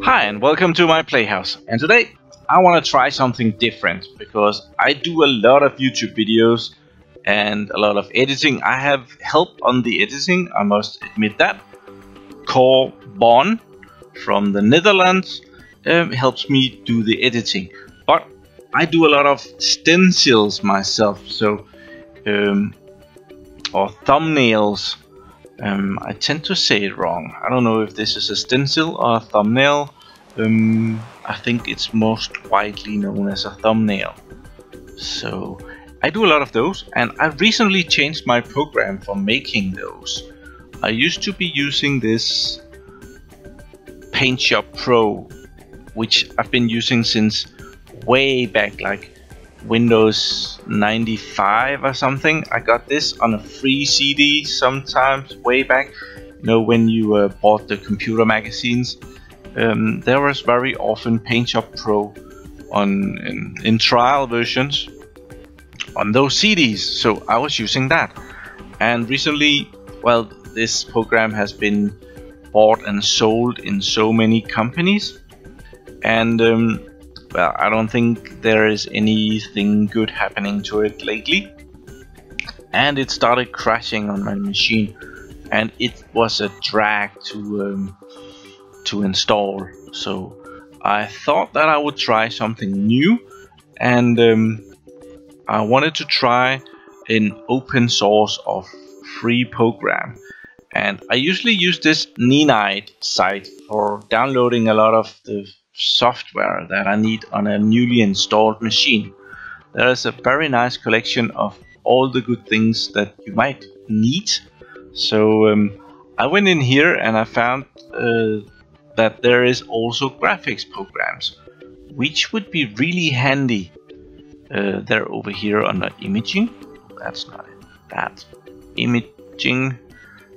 Hi and welcome to my playhouse, and today I want to try something different because I do a lot of YouTube videos and a lot of editing. I have help on the editing, I must admit that. Cor Bon from the Netherlands helps me do the editing, but I do a lot of stencils myself, so or thumbnails. I tend to say it wrong. I don't know if this is a stencil or a thumbnail. I think it's most widely known as a thumbnail. So I do a lot of those, and I recently changed my program for making those. I used to be using this PaintShop Pro, which I've been using since way back, like Windows 95 or something. I got this on a free CD sometimes way back, you know, when you bought the computer magazines. There was very often PaintShop Pro in trial versions on those CDs, so I was using that. And recently, well, this program has been bought and sold in so many companies, and well, I don't think there is anything good happening to it lately, and it started crashing on my machine, and it was a drag to install. So I thought that I would try something new, and I wanted to try an open source or free program. And I usually use this Nenide site for downloading a lot of the software that I need on a newly installed machine. There is a very nice collection of all the good things that you might need. So I went in here and I found that there is also graphics programs, which would be really handy. They're over here under imaging. That's not it. That's imaging.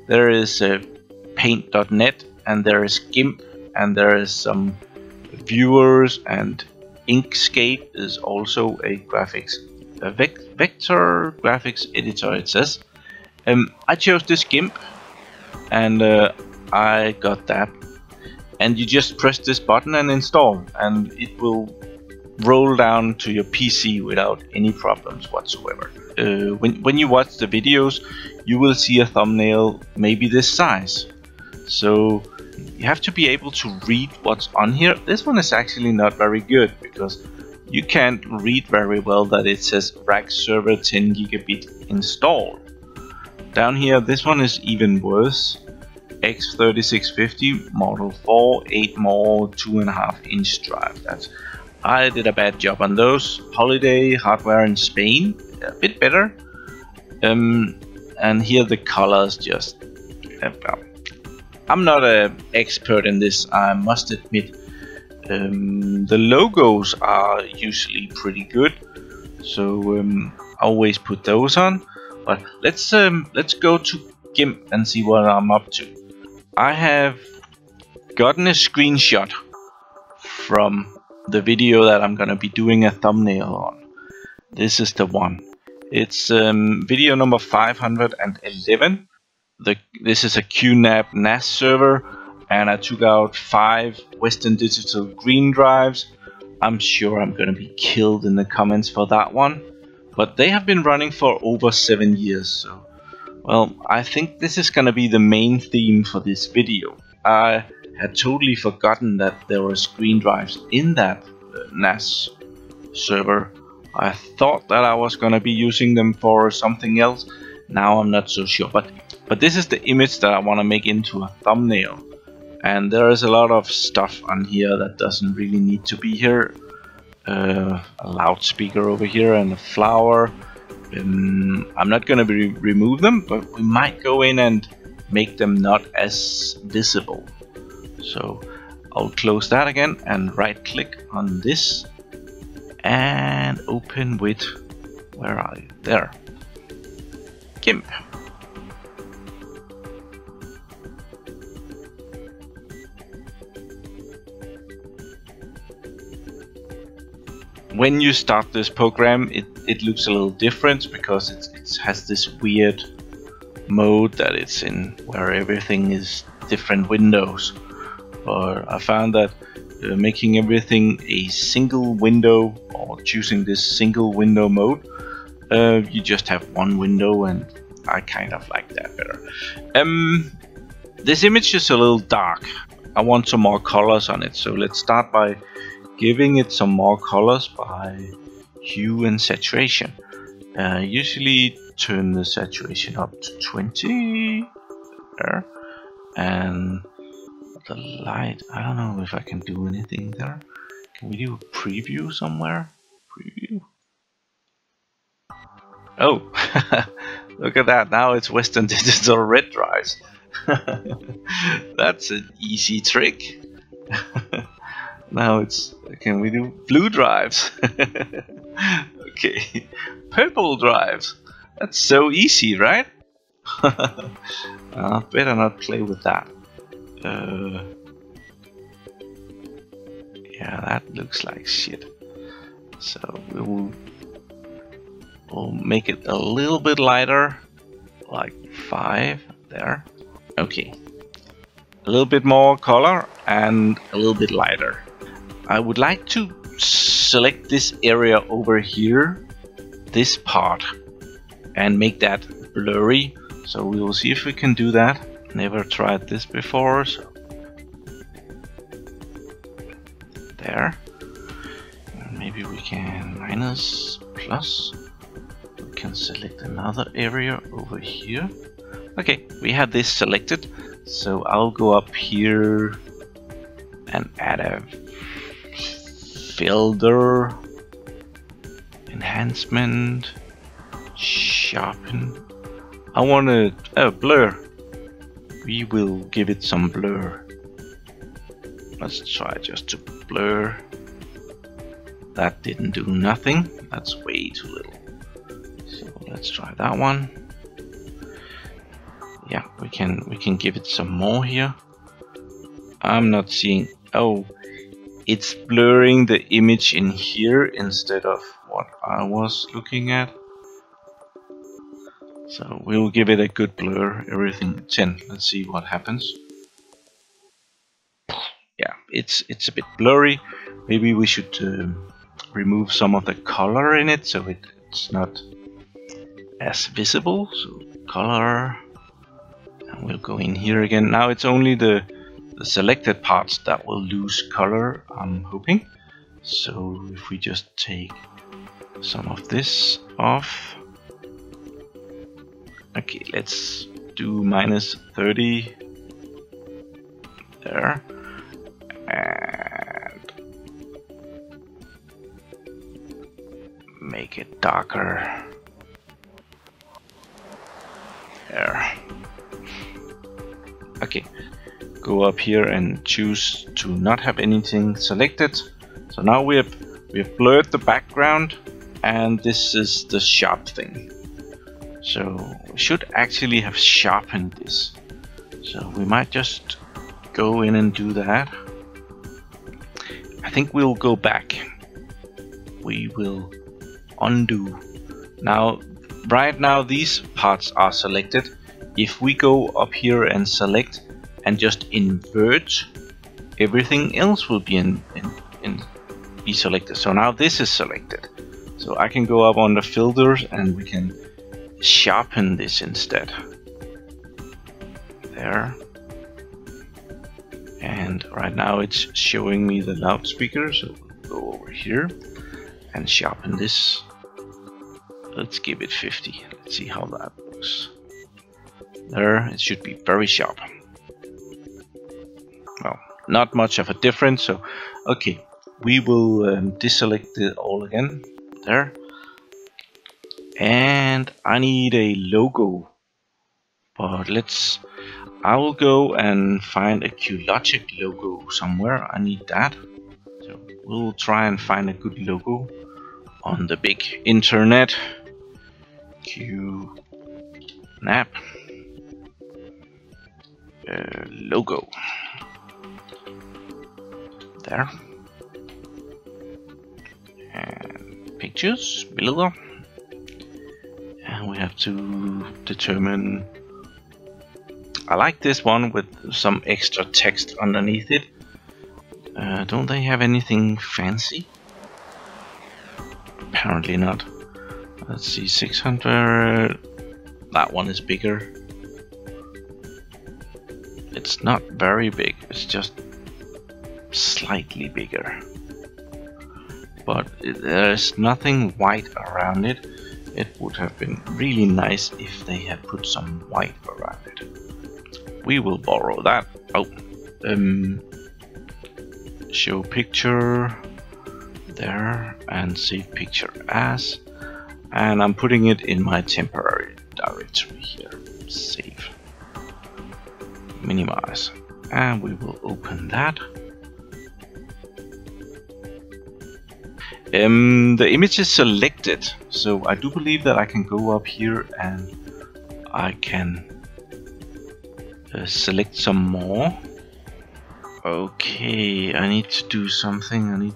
There is paint.net, and there is GIMP, and there is some viewers, and Inkscape is also a graphics vector graphics editor, it says. I chose this GIMP, and I got that. And you just press this button and install, and it will roll down to your PC without any problems whatsoever. When you watch the videos, you will see a thumbnail maybe this size. So you have to be able to read what's on here. This one is actually not very good because you can't read very well that it says rack server 10 gigabit installed. Down here, this one is even worse. X3650 Model 4 8 more 2.5 inch drive. I did a bad job on those. Holiday hardware in Spain, a bit better. And here the colors just well, I'm not an expert in this, I must admit. The logos are usually pretty good, so I always put those on. But let's go to GIMP and see what I'm up to. I have gotten a screenshot from the video that I'm gonna be doing a thumbnail on. This is the one. It's video number 511. This is a QNAP NAS server, and I took out 5 Western Digital green drives. I'm sure I'm gonna be killed in the comments for that one, but they have been running for over 7 years, so well, I think this is gonna be the main theme for this video. I had totally forgotten that there were screen drives in that NAS server. I thought that I was gonna be using them for something else. Now I'm not so sure, but this is the image that I want to make into a thumbnail, and there is a lot of stuff on here that doesn't really need to be here. A loudspeaker over here and a flower. I'm not gonna remove them, but we might go in and make them not as visible. So I'll close that again and right click on this and open with, where are you? There. GIMP. When you start this program, it looks a little different because it has this weird mode that it's in, where everything is different windows. But I found that making everything a single window, or choosing this single window mode, you just have one window, and I kind of like that better. This image is a little dark. I want some more colors on it, so let's start by giving it some more colors by hue and saturation. Usually turn the saturation up to 20 there, and the light, I don't know if I can do anything there. Can we do a preview somewhere? Preview. Oh, look at that, now it's Western Digital red drives. That's an easy trick. Now it's, can we do blue drives? Okay, purple drives. That's so easy, right? Better not play with that. Yeah, that looks like shit. So we'll make it a little bit lighter, like 5 there. Okay, a little bit more color and a little bit lighter. I would like to select this area over here, this part, and make that blurry. So we will see if we can do that. Never tried this before, so there. Maybe we can minus, plus. We can select another area over here. Okay, we have this selected, so I'll go up here and add a filter, enhancement, sharpen. I want to blur. We will give it some blur. Let's try just to blur. That didn't do nothing. That's way too little. So let's try that one. Yeah, we can give it some more here. I'm not seeing. Oh, it's blurring the image in here instead of what I was looking at. So we'll give it a good blur, everything 10. Let's see what happens. Yeah, it's a bit blurry. Maybe we should remove some of the color in it so it's not as visible. So color, and we'll go in here again. Now it's only the selected parts that will lose color, I'm hoping. So if we just take some of this off. Okay, let's do minus 30 there, and make it darker there. Okay, go up here and choose to not have anything selected. So now we have blurred the background, and this is the sharp thing. So we should actually have sharpened this. So we might just go in and do that. I think we'll go back. We will undo. Now, right now these parts are selected. If we go up here and select and just invert, everything else will be be selected. So now this is selected. So I can go up on the filters and we can sharpen this instead. There. And right now it's showing me the loudspeaker, so we'll go over here and sharpen this. Let's give it 50. Let's see how that looks. There, it should be very sharp. Well, not much of a difference, so okay, we will deselect it all again. There. And I need a logo, but I will go and find a QLogic logo somewhere. I need that, so we'll try and find a good logo on the big internet. QNAP logo there, and pictures, bilder. And we have to determine I like this one with some extra text underneath it. Don't they have anything fancy? Apparently not. Let's see, 600. That one is bigger. It's not very big, it's just slightly bigger. But there's nothing white around it. It would have been really nice if they had put some white around it. We will borrow that. Oh, show picture there and save picture as, and I'm putting it in my temporary directory here. Save, minimize, and we will open that. The image is selected, so I do believe that I can go up here and I can select some more. Okay, I need to do something. I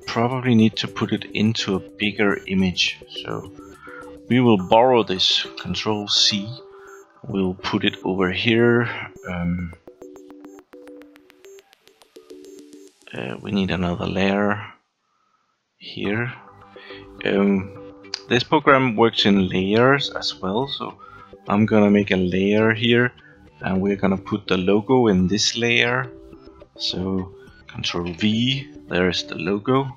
probably need to put it into a bigger image. So we will borrow this, Control C. We'll put it over here. We need another layer here. This program works in layers as well, so I'm gonna make a layer here and we're gonna put the logo in this layer. So Control V, there's the logo.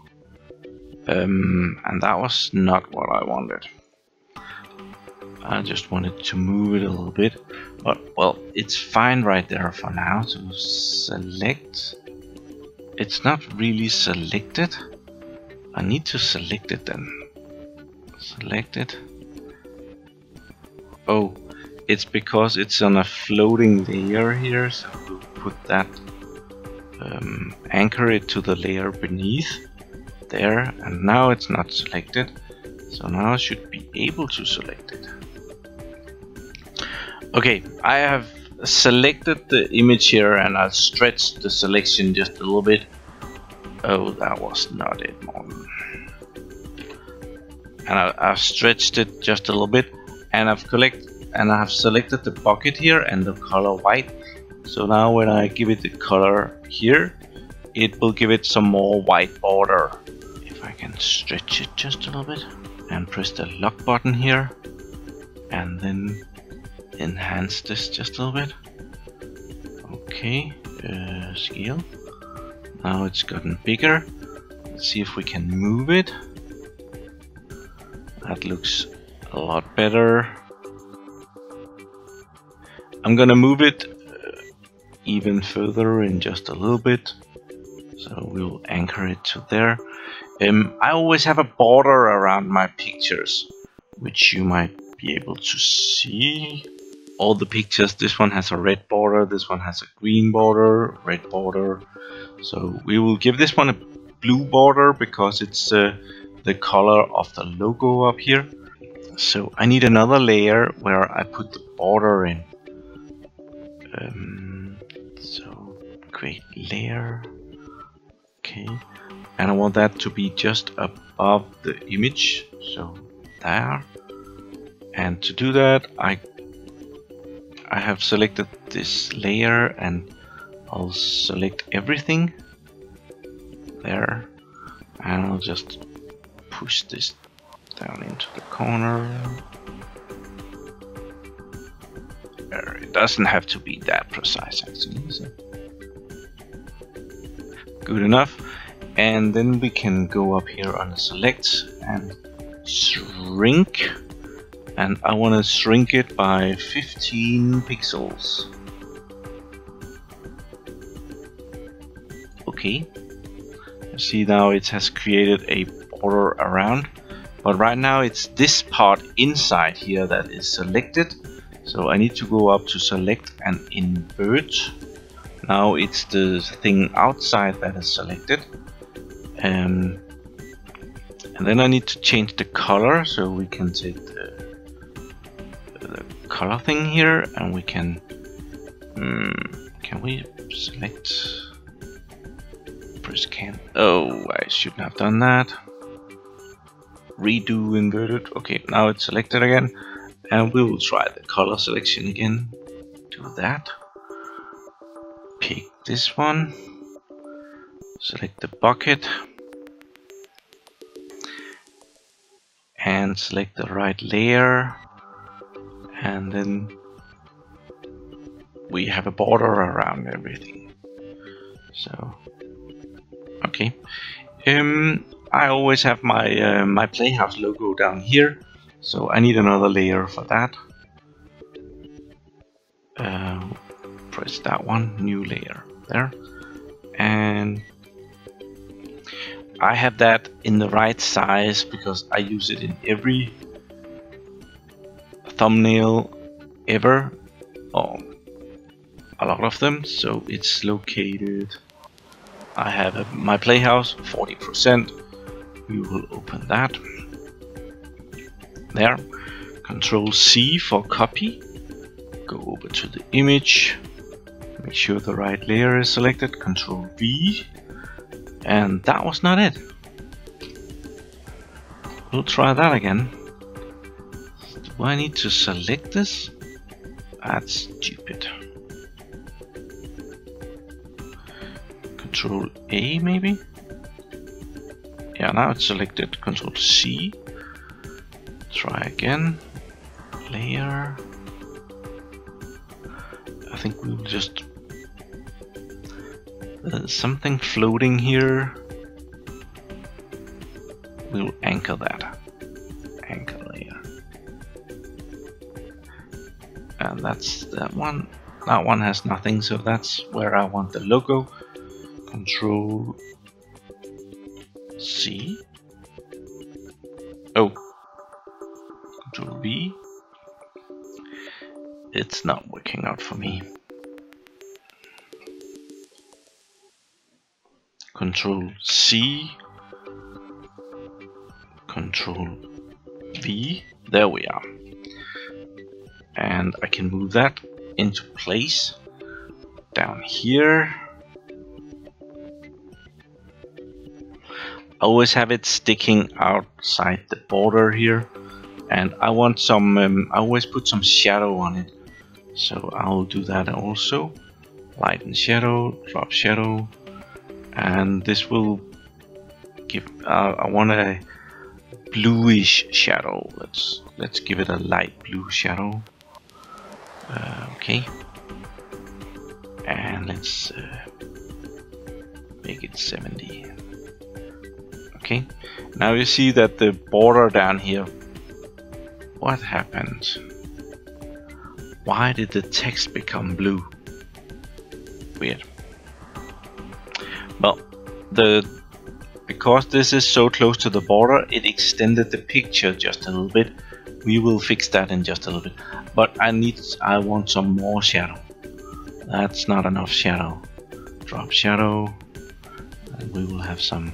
And that was not what I wanted. I just wanted to move it a little bit, but well, it's fine right there for now. So select. It's not really selected. I need to select it then. Select it. Oh, it's because it's on a floating layer here, so we'll put that, anchor it to the layer beneath there, and now it's not selected, so now I should be able to select it. Okay, I have selected the image here and I've stretched the selection just a little bit. Oh, that was not it, Morten. And I've stretched it just a little bit, and I've selected the bucket here and the color white. So now when I give it the color here, it will give it some more white border. If I can stretch it just a little bit and press the lock button here and then enhance this just a little bit. Okay, scale. Now it's gotten bigger. Let's see if we can move it. That looks a lot better. I'm gonna move it even further in just a little bit. So we'll anchor it to there. I always have a border around my pictures, which you might be able to see. All the pictures, this one has a red border, this one has a green border, red border. So we will give this one a blue border because it's the color of the logo up here. So I need another layer where I put the border in. So create layer. Okay, and I want that to be just above the image, so there. And to do that, I have selected this layer and I'll select everything there, and I'll just push this down into the corner. There, it doesn't have to be that precise actually, so good enough. And then we can go up here on the select and shrink, and I want to shrink it by 15 pixels. Okay, see now it has created a border around, but right now it's this part inside here that is selected, so I need to go up to select and invert. Now it's the thing outside that is selected, and then I need to change the color, so we can take the color thing here and we can we select, press can. Oh, I shouldn't have done that. Redo inverted. Okay, now it's selected again. And we will try the color selection again. Do that. Pick this one. Select the bucket. And select the right layer. And then we have a border around everything. So, okay. I always have my my Playhouse logo down here, so I need another layer for that. Press that one, new layer there, and I have that in the right size because I use it in every thumbnail ever, or a lot of them. So it's located. I have my Playhouse 40%. We will open that. There. Control C for copy. Go over to the image. Make sure the right layer is selected. Control V. And that was not it. We'll try that again. Do I need to select this? That's stupid. Control A maybe? Yeah, now it's selected. Control C. Try again. Layer. I think we'll just... something floating here. We'll anchor that. Anchor layer. And that's that one. That one has nothing, so that's where I want the logo. Control C. Oh. Control V. It's not working out for me. Control C. Control V. There we are. And I can move that into place. Down here. I always have it sticking outside the border here, and I want some, I always put some shadow on it, so I'll do that also. Light and shadow, drop shadow, and this will give, I want a bluish shadow. Let's give it a light blue shadow. Okay, and let's make it 70. Okay, now you see that the border down here, what happened? Why did the text become blue? Weird. Well, because this is so close to the border, it extended the picture just a little bit. We will fix that in just a little bit. But I want some more shadow. That's not enough shadow. Drop shadow, and we will have some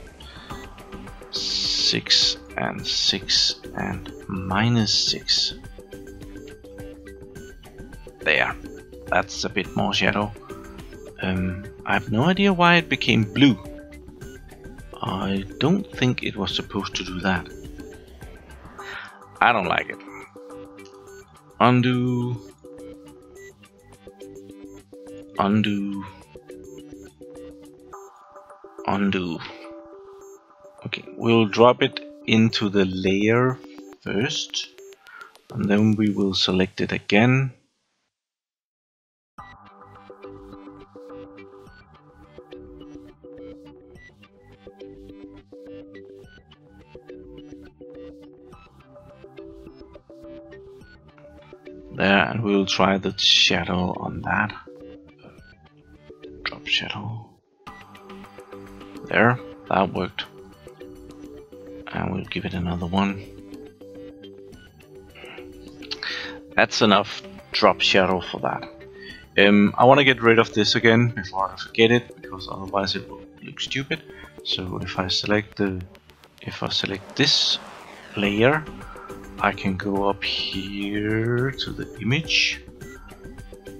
6 and 6 and -6. There. That's a bit more shadow. I have no idea why it became blue. I don't think it was supposed to do that. I don't like it. Undo. Undo. Undo. Okay, we'll drop it into the layer first, and then we will select it again. There, and we'll try the shadow on that. Drop shadow. There, that worked. And we'll give it another one. That's enough drop shadow for that. I want to get rid of this again before I forget it, because otherwise it will look stupid. So if I select this layer, I can go up here to the image,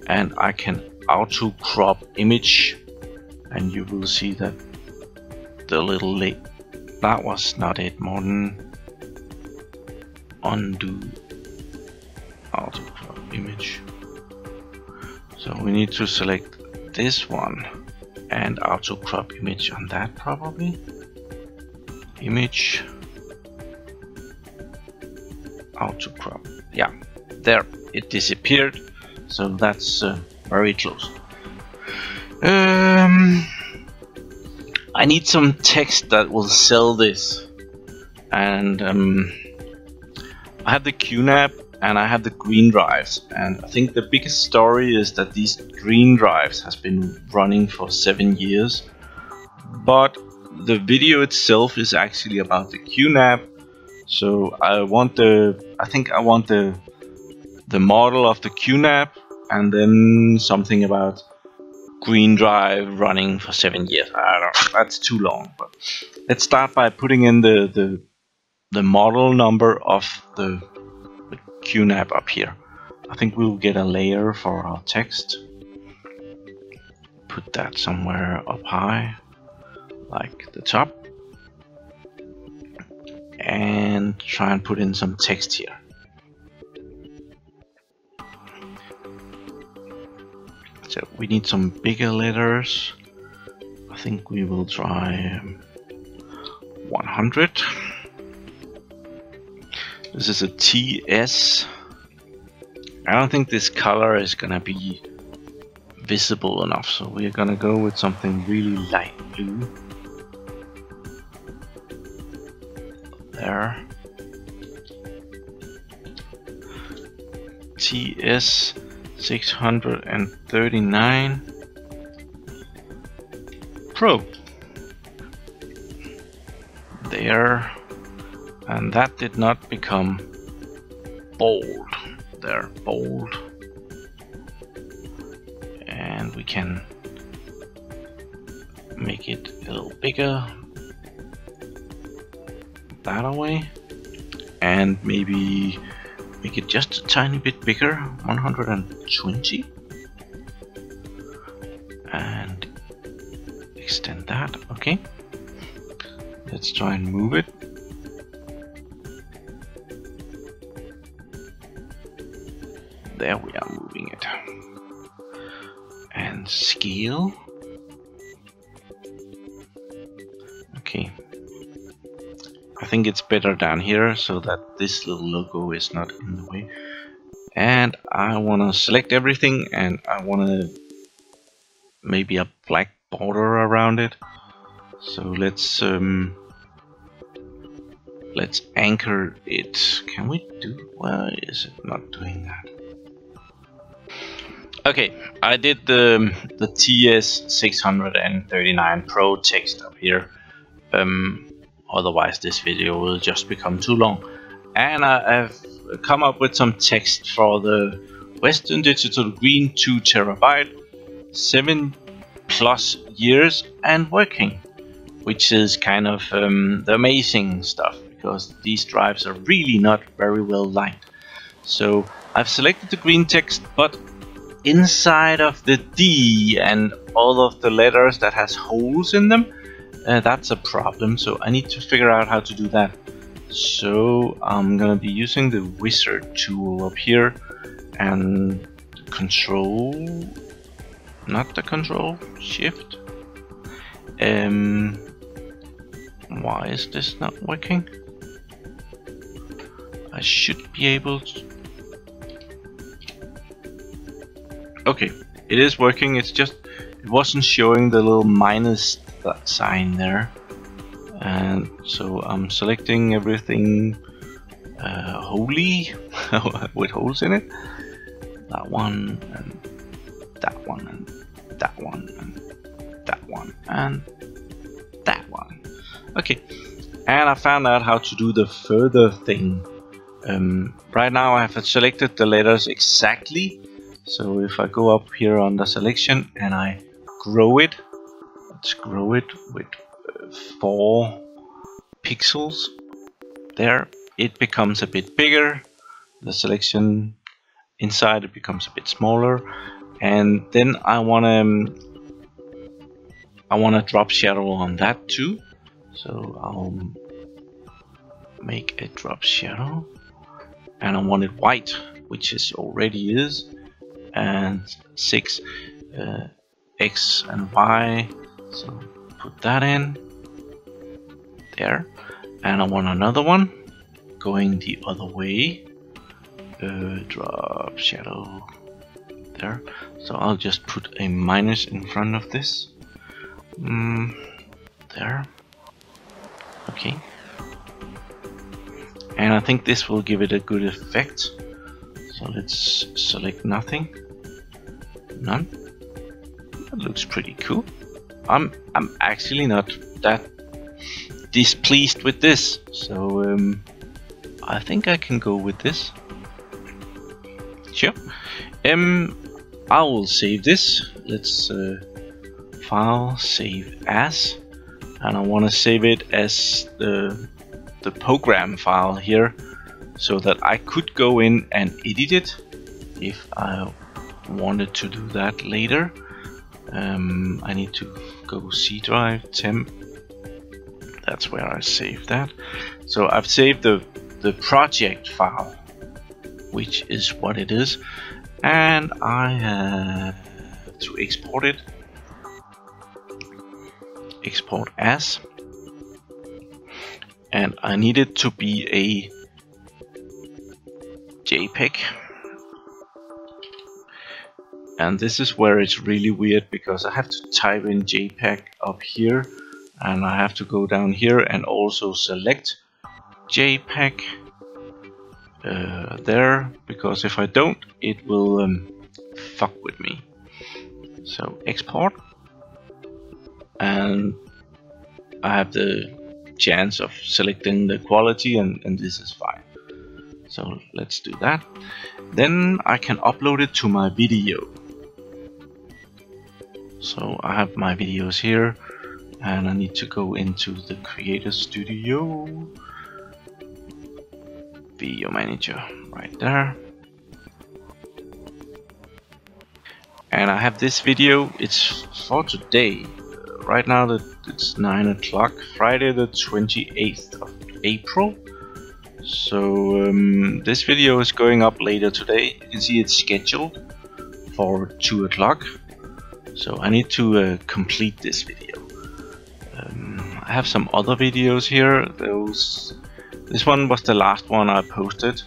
and I can auto crop image, and you will see that the little that was not it, Morten. Undo. image. So we need to select this one and auto crop image on that probably. Image, auto crop. Yeah, there it disappeared. So that's very close. I need some text that will sell this, and I have the QNAP and I have the green drives, and I think the biggest story is that these green drives has been running for 7 years, but the video itself is actually about the QNAP. So I think I want the model of the QNAP, and then something about green drive running for 7 years. I don't know, that's too long, but let's start by putting in the model number of the QNAP up here. I think we'll get a layer for our text. Put that somewhere up high, like the top, and try and put in some text here. So we need some bigger letters. I think we will try 100. This is a TS. I don't think this color is gonna be visible enough, so we're gonna go with something really light blue. There. TS 639 Pro. There. And that did not become bold. There, bold. And we can make it a little bigger. That away. And maybe make it just a tiny bit bigger, 120. And extend that, okay. Let's try and move it. There we are moving it. And scale. Okay. I think it's better down here so that this little logo is not in the way. And I want to select everything, and I want to maybe a black border around it. So let's anchor it. Can we do? Why is it not doing that? Okay, I did the TS 639 Pro text up here. Otherwise this video will just become too long. And I've come up with some text for the Western Digital Green 2 TB, 7+ years and working, which is kind of the amazing stuff, because these drives are really not very well lined. So I've selected the green text, but inside of the D and all of the letters that has holes in them, that's a problem. So I need to figure out how to do that. So I'm gonna be using the wizard tool up here, and control, not the control, shift. Why is this not working? I should be able to. Okay, it is working. It's just it wasn't showing the little minus sign there, and so I'm selecting everything wholly with holes in it. That one and that one and that one and that one and that one. Okay, and I found out how to do the further thing. Right now I have selected the letters exactly. So if I go up here on the selection and I grow it, let's grow it with 4 pixels. There, it becomes a bit bigger. The selection inside it becomes a bit smaller, and then I wanna drop shadow on that too. So I'll make a drop shadow, and I want it white. which is already is, and 6 X and Y. So put that in there, and I want another one going the other way. Drop shadow there. So I'll just put a minus in front of this. There. Okay. And I think this will give it a good effect. So let's select nothing. None. That looks pretty cool. I'm actually not that displeased with this. So I think I can go with this. Sure. I will save this. Let's file, save as, and I want to save it as the program file here, so that I could go in and edit it if I wanted to do that later. I need to go C drive, temp. That's where I save that. So I've saved the project file, which is what it is, and I have to export it. Export as, and I need it to be a JPEG. And this is where it's really weird, because I have to type in JPEG up here, and I have to go down here and also select JPEG there, because if I don't, it will fuck with me. So export, and I have the chance of selecting the quality, and this is fine. So let's do that. Then I can upload it to my video. So I have my videos here, and I need to go into the Creator Studio Video Manager right there. And I have this video. It's for today. Right now that it's 9 o'clock, Friday the 28th of April. So this video is going up later today. You can see it's scheduled for 2 o'clock. So I need to complete this video. I have some other videos here. This one was the last one I posted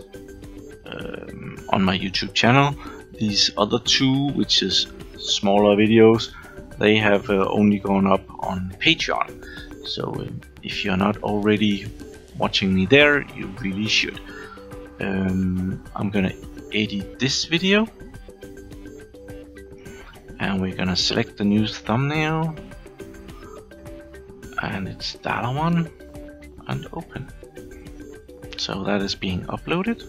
on my YouTube channel. These other two, which is smaller videos, they have only gone up on Patreon. So if you're not already watching me there, you really should. I'm gonna edit this video, and we're gonna select the new thumbnail, and it's that one, and open. So that is being uploaded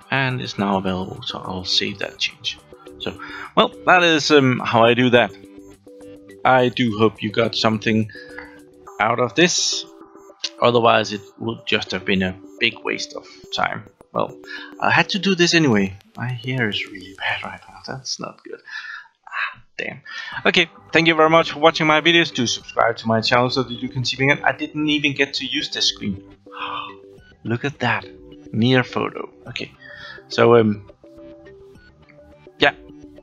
and is now available, so I'll save that change. So, well, that is how I do that. I do hope you got something out of this. Otherwise, it would just have been a big waste of time. Well, I had to do this anyway. My hair is really bad right now. That's not good. Ah, damn. Okay, thank you very much for watching my videos. Do subscribe to my channel so that you can see me again. I didn't even get to use this screen. Look at that. Near photo. Okay. So, yeah.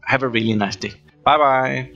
Have a really nice day. Bye bye.